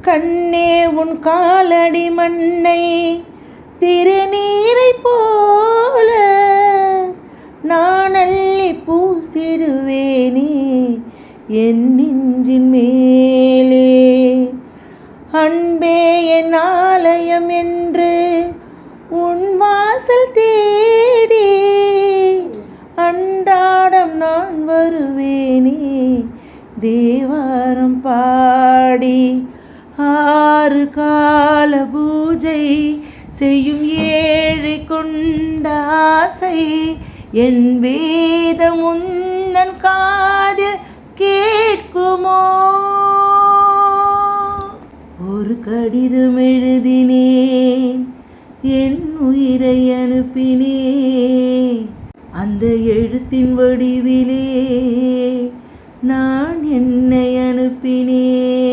கண்ணே உன் காலடி மண்ணை திருநீரை போல நான் அள்ளி பூசிடுவேனே என் நெஞ்சின் மேலே. அன்பே என் ஆலயம் என்று உன் வாசல் தேடி அன்றாடம் நான் வருவேனே தேவாரம் பாடி. 6 கால பூஜை செய்யும் ஏழை கொண்ட ஆசை என் வேதம் உந்தன் காதில் கேட்குமோ? ஒரு கடிதம் எழுதினேன் என் உயிரை அனுப்பினேன் அந்த எழுத்தின் வடிவிலே நான் என்னை அனுப்பினேன்.